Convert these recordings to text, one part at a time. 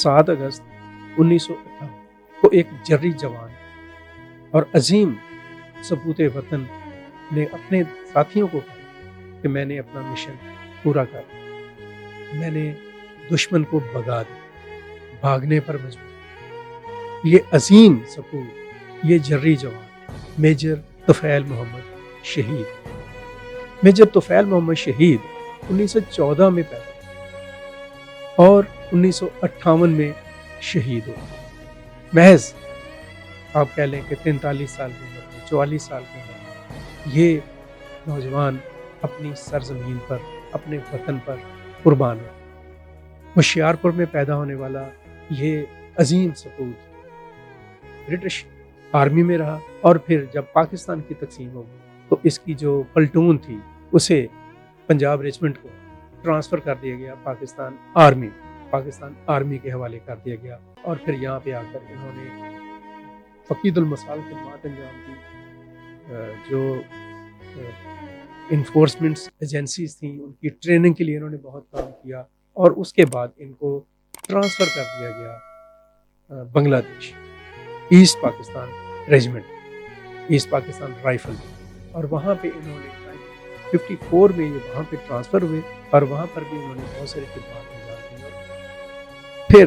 7 अगस्त 1958 को एक जर्री जवान और अजीम सपूत वतन ने अपने साथियों को कहा कि मैंने अपना मिशन पूरा कर लिया, मैंने दुश्मन को भगा दिया, भागने पर मजबूर। ये अजीम सपूत, ये जर्री जवान मेजर तुफैल मोहम्मद शहीद। मेजर तुफैल मोहम्मद शहीद 1914 में पैदा और 1958 में शहीद हो। महज आप कह लें कि 43 साल की उम्र में, 44 साल की उम्र में ये नौजवान अपनी सरजमीन पर, अपने वतन पर कुर्बान हो। होशियारपुर में पैदा होने वाला ये अजीम सपूत ब्रिटिश आर्मी में रहा और फिर जब पाकिस्तान की तकसीम हो गई तो इसकी जो पल्टून थी उसे पंजाब रेजिमेंट को ट्रांसफ़र कर दिया गया पाकिस्तान आर्मी के हवाले कर दिया गया। और फिर यहाँ पे आकर इन्होंने फ़कीदुल मसाल खिदमात अंजाम दी। जो इन्फोर्समेंट एजेंसीज थी उनकी ट्रेनिंग के लिए इन्होंने बहुत काम किया और उसके बाद इनको ट्रांसफ़र कर दिया गया Bangladesh east Pakistan regiment, east Pakistan rifle, और वहाँ पे इन्होंने 54 में ये वहाँ पे ट्रांसफ़र हुए और वहाँ पर भी उन्होंने बहुत सारी खिदमत अंजाम दी। फिर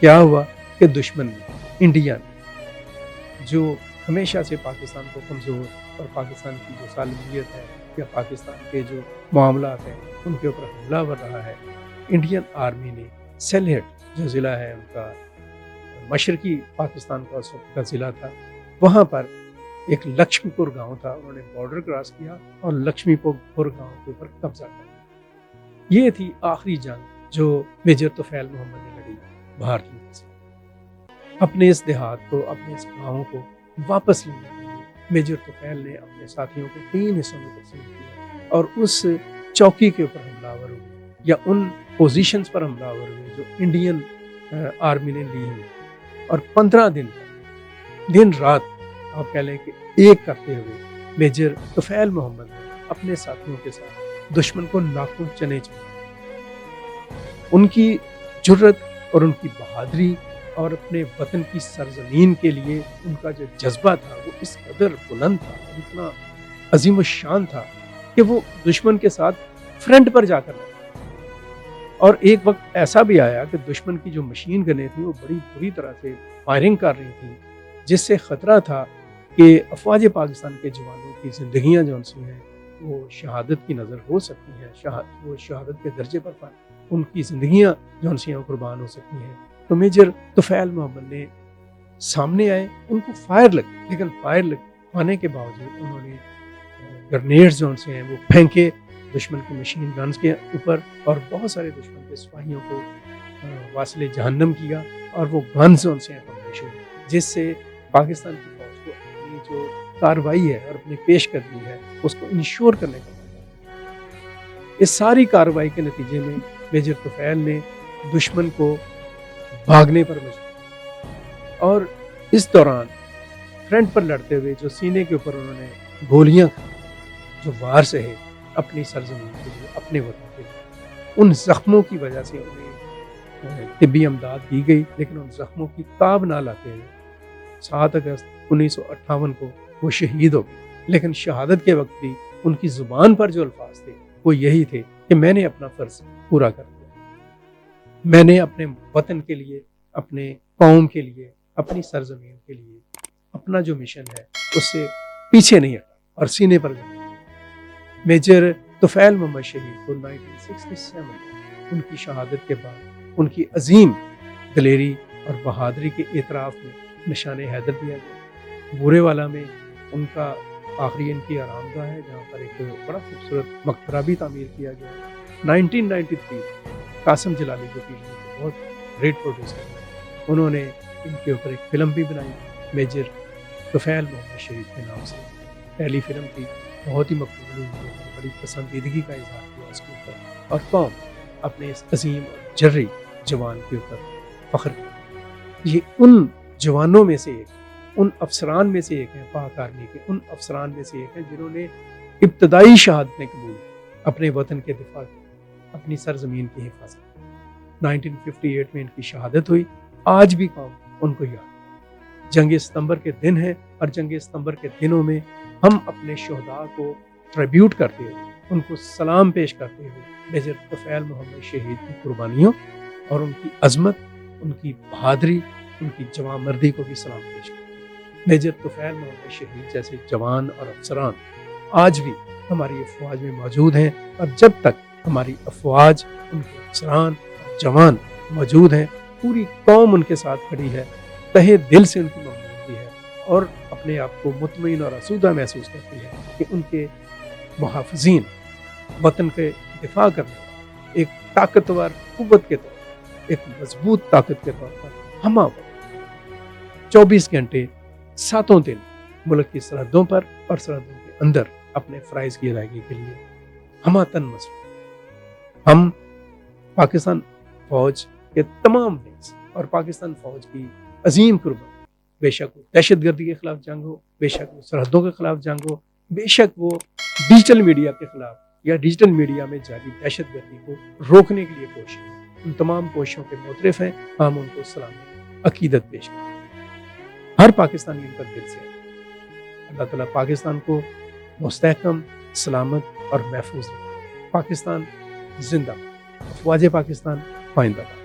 क्या हुआ कि दुश्मन ने, इंडिया ने, जो हमेशा से पाकिस्तान को कमज़ोर और पाकिस्तान की जो सालमियत है या पाकिस्तान के जो मामलात हैं उनके ऊपर हमलावर रहा है, इंडियन आर्मी ने सेलहेट जो ज़िला है उनका मशरकी पाकिस्तान का उस वक्त का ज़िला था, वहाँ पर एक लक्ष्मीपुर गांव था, उन्होंने बॉर्डर क्रॉस किया और लक्ष्मीपुर गांव के ऊपर कब्जा कर लिया। ये थी आखिरी जंग जो मेजर तुफैल मोहम्मद ने लड़ी भारतीयों से। अपने इस देहात को, अपने इस गाँव को वापस लेने के लिए मेजर तुफैल ने अपने साथियों को 3 हिस्सों में तकसीम किया और उस चौकी के ऊपर हमलावर हुए या उन पोजीशंस पर हमलावर हुए जो इंडियन आर्मी ने ली हुई, और 15 दिन तक दिन रात आप कह लें कि एक करते हुए मेजर तुफैल मोहम्मद ने अपने साथियों के साथ दुश्मन को नाखून चने चुने। उनकी जुर्रत और उनकी बहादुरी और अपने वतन की सरजमीन के लिए उनका जो जज्बा था वो इस कदर बुलंद था, इतना अजीम शान था कि वो दुश्मन के साथ फ्रंट पर जाकर लड़े। और एक वक्त ऐसा भी आया कि दुश्मन की जो मशीन गनें थी वो बड़ी बुरी तरह से फायरिंग कर रही थी, जिससे ख़तरा था कि अफवाज पाकिस्तान के जवानों की ज़िंदगियाँ जो सी हैं वो शहादत की नज़र हो सकती हैं, वो शहादत के दर्जे पर उनकी ज़िंदगियाँ जो सी हैं कुर्बान हो सकती हैं। तो मेजर तुफैल मोहम्मद ने सामने आए, उनको फायर लगे, लेकिन फायर लगवाने के बावजूद उन्होंने ग्रेनेड्स जो से हैं वो फेंके दुश्मन की मशीन गन्स के ऊपर और बहुत सारे दुश्मन के सिपाहियों को वासिले जहन्नम किया और वो गन्स जो से हैं जिससे पाकिस्तान की फौज को अपनी जो कार्रवाई है और अपनी पेशकदमी है उसको इंश्योर करने का मौका। इस सारी कार्रवाई के नतीजे में मेजर तुफैल ने दुश्मन को भागने पर मजबूर, और इस दौरान फ्रंट पर लड़ते हुए जो सीने के ऊपर उन्होंने गोलियां खाई, जो वार सहे अपनी सरजमीन के लिए, अपने वतन के लिए, उन जख्मों की वजह से उन्हें तिब्बी अमदाद दी गई, लेकिन उन जख्मों की ताब ना लाते हुए 7 अगस्त 1958 को वो शहीद हो गए। लेकिन शहादत के वक्त भी उनकी ज़ुबान पर जो अल्फाज थे वो यही थे कि मैंने अपना फ़र्ज पूरा कर दिया, मैंने अपने वतन के लिए, अपने कौम के लिए, अपनी सरजमीन के लिए अपना जो मिशन है उससे पीछे नहीं हटा और सीने पर गया। मेजर तुफैल मोहम्मद शहीद को 1967 उनकी शहादत के बाद उनकी अजीम दलेरी और बहादुरी के एतराफ़ में निशाने हैदर दिया गया। बूरेवाला में उनका आखिरी इनकी आरामगाह है जहाँ पर एक बड़ा खूबसूरत मकबरा भी तामीर किया गया है। 1993 कासिम जलाली जो कि बहुत ग्रेट प्रोड्यूसर हैं, उन्होंने इनके ऊपर एक फ़िल्म भी बनाई मेजर तुफैल मोहम्मद शहीद के नाम से। पहली फ़िल्म थी, बहुत ही मकबूल हुई, बड़ी पसंदीदगी का इजहार किया इसके ऊपर और कौम अपने इस अजीम और जर्री जवान के ऊपर फ़ख्र किया। ये उन जवानों में से एक, उन अफसरान में से एक हैं, पाक आर्मी के उन अफसरान में से एक हैं जिन्होंने इब्तदाई शहादतें कबूल, अपने वतन के दिफा की, अपनी सरजमीन की हिफाजत। 1958 میں ان کی شہادت ہوئی. آج بھی قوم ان کو یاد. جنگ ستمبر کے دن ہے اور جنگ ستمبر کے دنوں میں ہم اپنے شہداء کو ٹریبیوٹ کرتے ہوئے, ان کو سلام پیش کرتے ہوئے میجر طفیل محمد شہید کی قربانیوں اور ان کی عظمت, ان کی بہادری, ان کی جواں مردی کو بھی سلام پیش کرتے ہیں. میجر طفیل محمد شہید جیسے جوان اور افسران آج بھی ہماری افواج میں موجود ہیں, اور جب تک ہماری افواج, ان کے افسران اور جوان موجود ہیں, پوری قوم ان کے ساتھ کھڑی ہے, تہے دل سے ان کی ممنونیت ہے, اور اپنے آپ کو مطمئن اور آسودہ محسوس کرتی ہے کہ ان کے محافظین, وطن کے دفاع کرنے والے ایک طاقتور قوت کے طور پر, ایک مضبوط طاقت کے طور پر ہمہ وقت 24 گھنٹے 7 دن ملک کی سرحدوں پر اور سرحدوں کے اندر اپنے فرائض کی ادائیگی کے لیے ہمہ تن مصروف. ہم پاکستان فوج کے تمام ونگز اور پاکستان فوج کی عظیم قربانی, بے شک وہ دہشت گردی کے خلاف جنگ ہو, بے شک وہ سرحدوں کے خلاف جنگ ہو, بے شک وہ ڈیجیٹل میڈیا کے خلاف یا ڈیجیٹل میڈیا میں جاری دہشت گردی کو روکنے کے لیے کوشش, ان تمام کوششوں کے معترف ہیں. ہم ان کو سلام عقیدت پیش کرتے ہیں. ہر پاکستانی ان کا دل سے ہے. اللہ تعالیٰ پاکستان کو مستحکم, سلامت اور محفوظ رکھے. پاکستان زندہ باد. افواج پاکستان پائندہ باد.